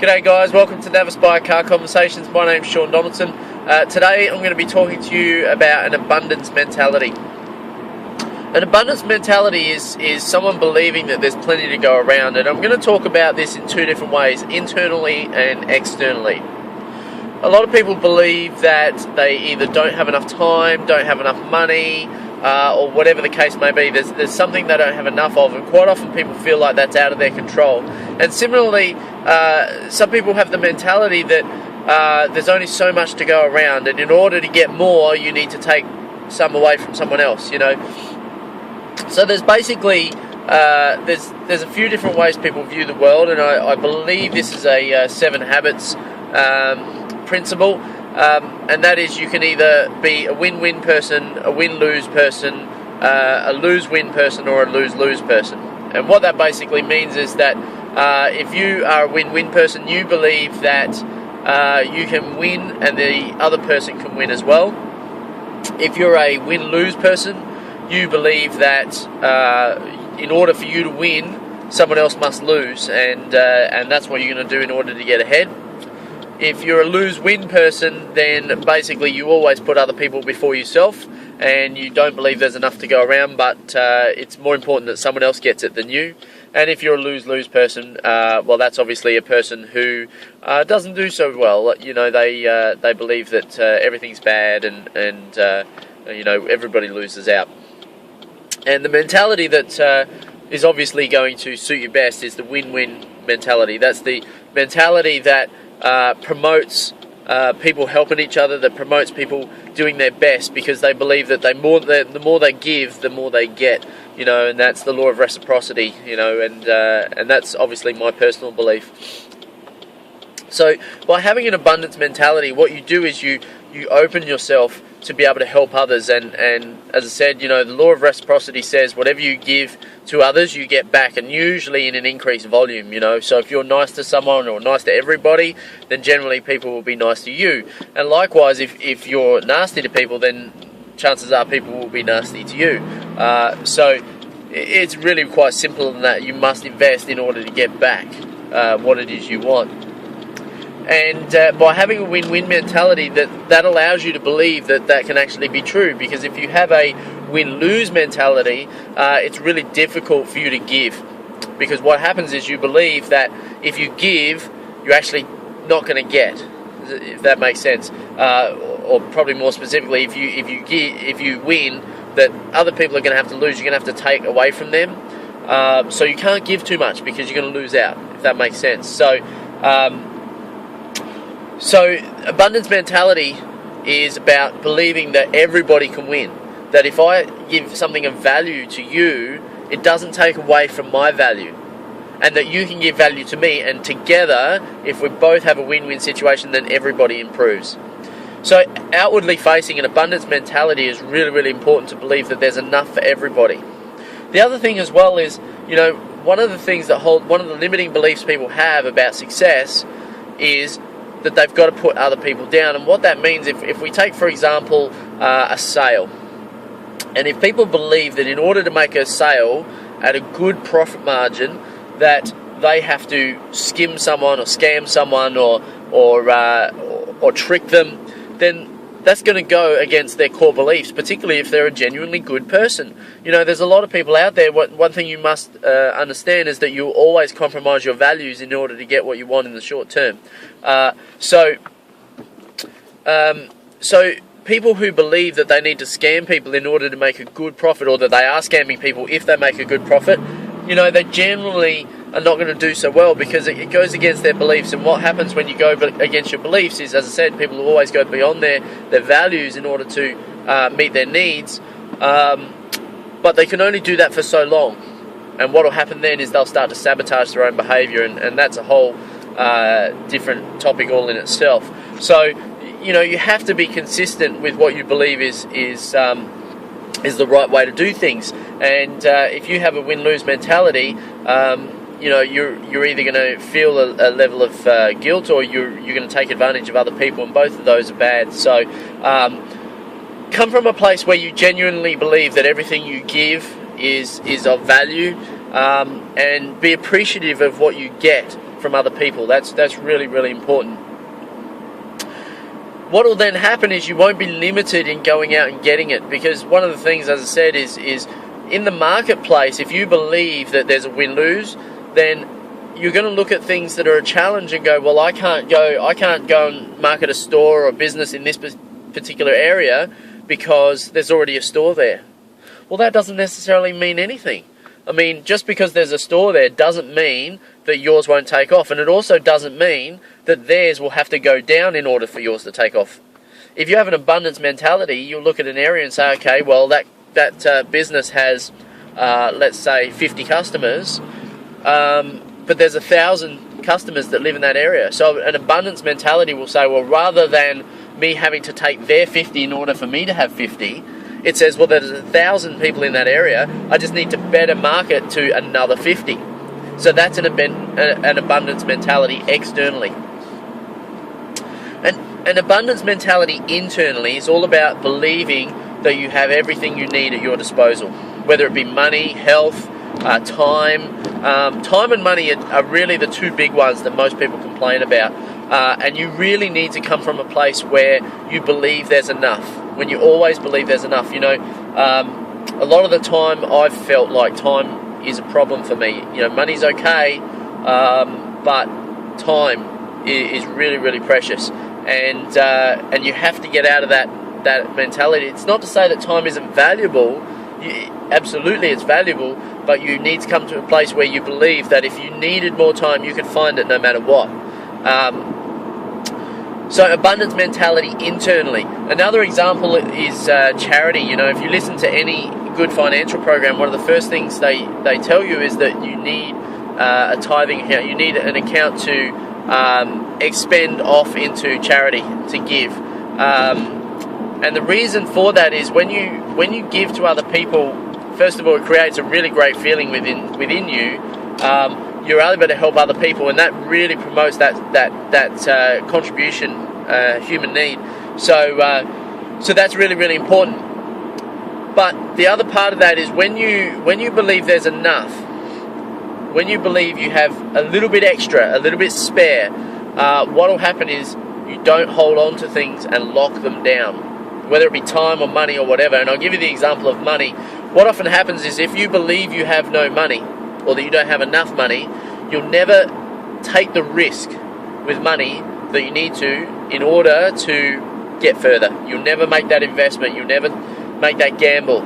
G'day guys, welcome to NAVASPIRE Car Conversations. My name's Sean Donaldson. Today I'm going to be talking to you about an abundance mentality. An abundance mentality is someone believing that there's plenty to go around, and I'm going to talk about this in two different ways, internally and externally. A lot of people believe that they either don't have enough time, don't have enough money, or whatever the case may be. There's something they don't have enough of, and quite often people feel like that's out of their control. And similarly, some people have the mentality that there's only so much to go around, and in order to get more, you need to take some away from someone else, you know. So there's basically there's a few different ways people view the world, and I believe this is a 7 habits principle, and that is you can either be a win-win person, a win-lose person, a lose-win person, or a lose-lose person. And what that basically means is that if you are a win-win person, you believe that you can win and the other person can win as well. If you're a win-lose person, you believe that in order for you to win, someone else must lose, and that's what you're going to do in order to get ahead. If you're a lose-win person, then basically you always put other people before yourself, and you don't believe there's enough to go around, but it's more important that someone else gets it than you. And if you're a lose-lose person, well, that's obviously a person who doesn't do so well. You know, they believe that everything's bad, and you know, everybody loses out. And the mentality that is obviously going to suit you best is the win-win mentality. That's the mentality that promotes people helping each other, that promotes people doing their best, because they believe that the more they give, the more they get, you know, and that's the law of reciprocity, you know, and that's obviously my personal belief. So by having an abundance mentality, what you do is you open yourself to be able to help others, and as I said, you know, the law of reciprocity says whatever you give to others, you get back, and usually in an increased volume, you know. So if you're nice to someone or nice to everybody, then generally people will be nice to you. And likewise, if you're nasty to people, then chances are people will be nasty to you. So it's really quite simple in that you must invest in order to get back what it is you want. And by having a win-win mentality, that allows you to believe that can actually be true. Because if you have a win-lose mentality, it's really difficult for you to give. Because what happens is you believe that if you give, you're actually not going to get, if that makes sense. Or probably more specifically, if you win, that other people are going to have to lose. You're going to have to take away from them. So you can't give too much because you're going to lose out, if that makes sense. So abundance mentality is about believing that everybody can win. That if I give something of value to you, it doesn't take away from my value. And that you can give value to me, and together, if we both have a win-win situation, then everybody improves. So outwardly facing an abundance mentality is really, really important to believe that there's enough for everybody. The other thing as well is, you know, one of the limiting beliefs people have about success is that they've got to put other people down. And what that means, if we take, for example, a sale, and if people believe that in order to make a sale at a good profit margin, that they have to skim someone or scam someone or trick them, then that's going to go against their core beliefs, particularly if they're a genuinely good person. You know, there's a lot of people out there. One thing you must understand is that you'll always compromise your values in order to get what you want in the short term. So people who believe that they need to scam people in order to make a good profit, or that they are scamming people if they make a good profit, you know, they generally are not going to do so well, because it goes against their beliefs. And what happens when you go against your beliefs is, as I said, people will always go beyond their values in order to meet their needs, but they can only do that for so long. And what will happen then is they'll start to sabotage their own behaviour, and that's a whole different topic all in itself. So, you know, you have to be consistent with what you believe is the right way to do things. And if you have a win-lose mentality, you know, you're either going to feel a level of guilt, or you're going to take advantage of other people, and both of those are bad. So come from a place where you genuinely believe that everything you give is of value, and be appreciative of what you get. from other people. That's really, really important. What will then happen is you won't be limited in going out and getting it, because one of the things, as I said, is in the marketplace, if you believe that there's a win-lose, then you're going to look at things that are a challenge and go, well, I can't go and market a store or business in this particular area because there's already a store there. Well, that doesn't necessarily mean anything. I mean, just because there's a store there doesn't mean that yours won't take off, and it also doesn't mean that theirs will have to go down in order for yours to take off. If you have an abundance mentality, you'll look at an area and say, okay, well, that business has, let's say, 50 customers, but there's 1,000 customers that live in that area. So an abundance mentality will say, well, rather than me having to take their 50 in order for me to have 50, it says, well, there's 1,000 people in that area, I just need to better market to another 50. So that's an abundance mentality externally. And an abundance mentality internally is all about believing that you have everything you need at your disposal, whether it be money, health, time. Time and money are really the two big ones that most people complain about. And you really need to come from a place where you believe there's enough. When you always believe there's enough, you know, a lot of the time I've felt like time is a problem for me. You know, money's okay, but time is really, really precious, and you have to get out of that mentality. It's not to say that time isn't valuable. Absolutely, it's valuable, but you need to come to a place where you believe that if you needed more time, you could find it no matter what. So abundance mentality internally. Another example is charity. You know, if you listen to any good financial program, one of the first things they tell you is that you need a tithing account. You need an account to expend off into charity, to give. And the reason for that is when you give to other people, first of all, it creates a really great feeling within you. You're able to help other people, and that really promotes that contribution, human need. So that's really, really important. But the other part of that is when you believe there's enough, when you believe you have a little bit extra, a little bit spare, what will happen is you don't hold on to things and lock them down, whether it be time or money or whatever. And I'll give you the example of money. What often happens is if you believe you have no money, or that you don't have enough money, you'll never take the risk with money that you need to in order to get further. You'll never make that investment. You'll never make that gamble.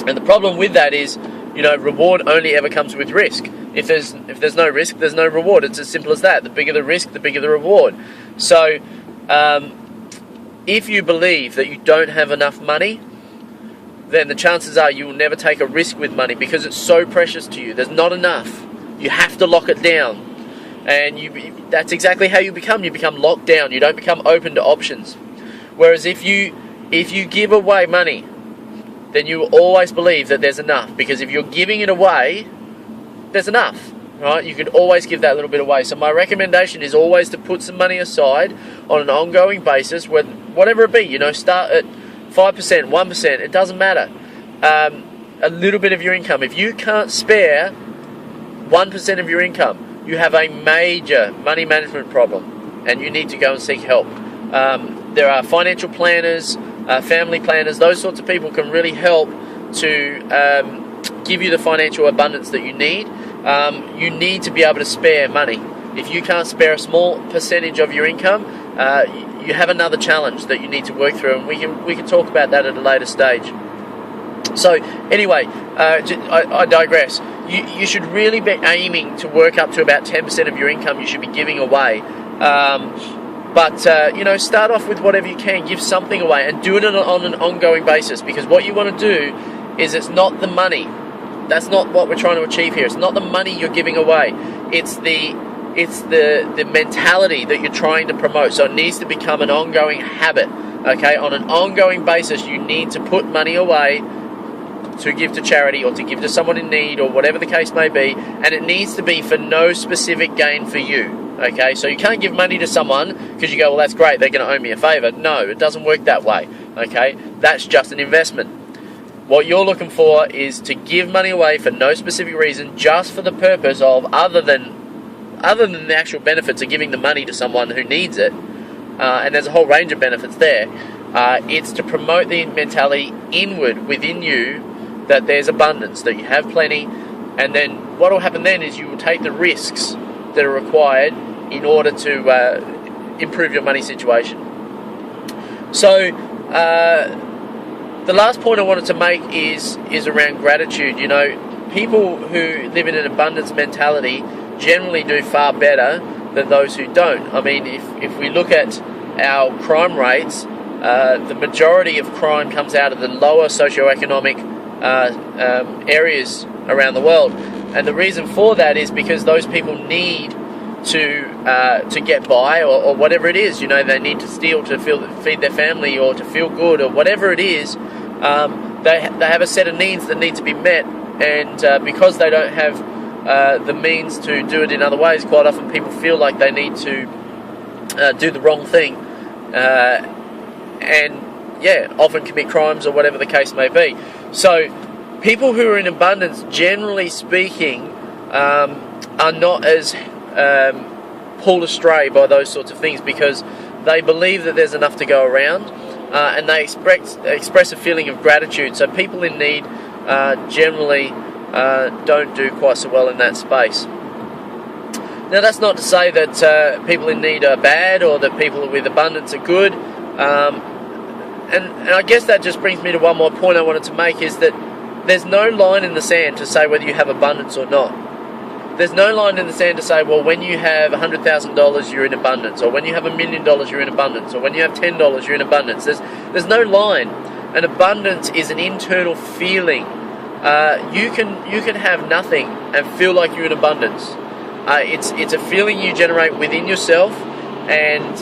And the problem with that is, you know, reward only ever comes with risk. If there's no risk, there's no reward. It's as simple as that. The bigger the risk, the bigger the reward. So if you believe that you don't have enough money, then the chances are you will never take a risk with money because it's so precious to you. There's not enough. You have to lock it down. And that's exactly how you become. You become locked down. You don't become open to options. Whereas if you give away money, then you will always believe that there's enough. Because if you're giving it away, there's enough. Right? You can always give that little bit away. So my recommendation is always to put some money aside on an ongoing basis, whatever it be. You know, start at 5%, 1%, it doesn't matter. A little bit of your income. If you can't spare 1% of your income, you have a major money management problem and you need to go and seek help. There are financial planners, family planners, those sorts of people can really help to give you the financial abundance that you need. You need to be able to spare money. If you can't spare a small percentage of your income, you have another challenge that you need to work through, and we can talk about that at a later stage. So anyway, I digress. You should really be aiming to work up to about 10% of your income you should be giving away. But you know, start off with whatever you can, give something away, and do it on an ongoing basis, because what you want to do is, it's not the money. That's not what we're trying to achieve here. It's not the money you're giving away. It's the mentality that you're trying to promote. So it needs to become an ongoing habit. Okay, on an ongoing basis, you need to put money away to give to charity or to give to someone in need or whatever the case may be, and it needs to be for no specific gain for you. Okay, so you can't give money to someone because you go, well, that's great, they're going to owe me a favor. No, it doesn't work that way. Okay, that's just an investment. What you're looking for is to give money away for no specific reason, just for the purpose of, other than other than the actual benefits of giving the money to someone who needs it, and there's a whole range of benefits there, it's to promote the mentality inward within you that there's abundance, that you have plenty, and then what will happen then is you will take the risks that are required in order to improve your money situation. So the last point I wanted to make is around gratitude. You know, people who live in an abundance mentality generally do far better than those who don't. I mean, if we look at our crime rates, the majority of crime comes out of the lower socioeconomic areas around the world, and the reason for that is because those people need to get by, or whatever it is. You know, they need to steal to feed their family, or to feel good, or whatever it is. They have a set of needs that need to be met, and because they don't have the means to do it in other ways, quite often people feel like they need to do the wrong thing, and often commit crimes or whatever the case may be. So people who are in abundance, generally speaking, are not as pulled astray by those sorts of things, because they believe that there's enough to go around, and they express a feeling of gratitude. So people in need generally don't do quite so well in that space. Now, that's not to say that people in need are bad, or that people with abundance are good. And I guess that just brings me to one more point I wanted to make, is that there's no line in the sand to say whether you have abundance or not. There's no line in the sand to say, well, when you have $100,000, you're in abundance, or when you have $1 million, you're in abundance, or when you have $10, you're in abundance. There's no line. And abundance is an internal feeling. You can have nothing and feel like you're in abundance. It's a feeling you generate within yourself, and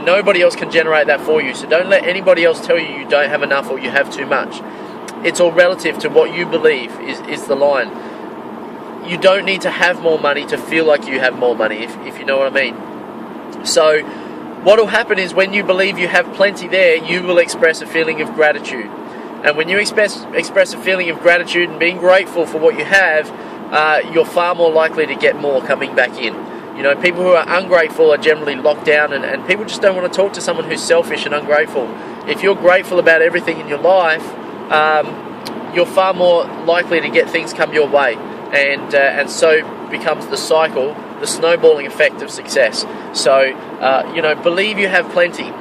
nobody else can generate that for you. So don't let anybody else tell you don't have enough or you have too much. It's all relative to what you believe is the line. You don't need to have more money to feel like you have more money, if you know what I mean. So what will happen is, when you believe you have plenty there, you will express a feeling of gratitude. And when you express a feeling of gratitude and being grateful for what you have, you're far more likely to get more coming back in. You know, people who are ungrateful are generally locked down, and people just don't want to talk to someone who's selfish and ungrateful. If you're grateful about everything in your life, you're far more likely to get things come your way, and so becomes the cycle, the snowballing effect of success. So, you know, believe you have plenty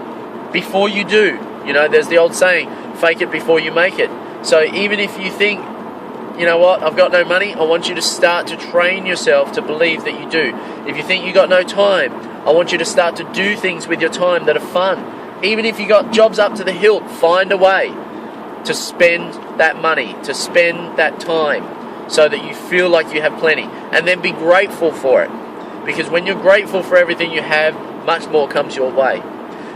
before you do. You know, there's the old saying, fake it before you make it. So even if you think, you know what, I've got no money, I want you to start to train yourself to believe that you do. If you think you got no time, I want you to start to do things with your time that are fun. Even if you got jobs up to the hilt, find a way to spend that money, to spend that time, so that you feel like you have plenty, and then be grateful for it. Because when you're grateful for everything you have, much more comes your way.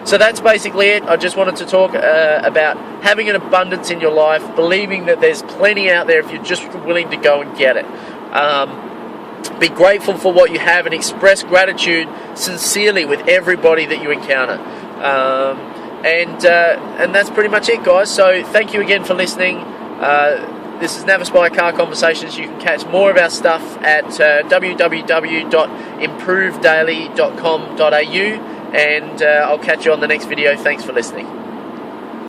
So that's basically it. I just wanted to talk about having an abundance in your life, believing that there's plenty out there if you're just willing to go and get it. Be grateful for what you have, and express gratitude sincerely with everybody that you encounter. And that's pretty much it, guys. So thank you again for listening. This is NAVASPIRE Car Conversations. You can catch more of our stuff at www.improvedaily.com.au, and I'll catch you on the next video. Thanks for listening.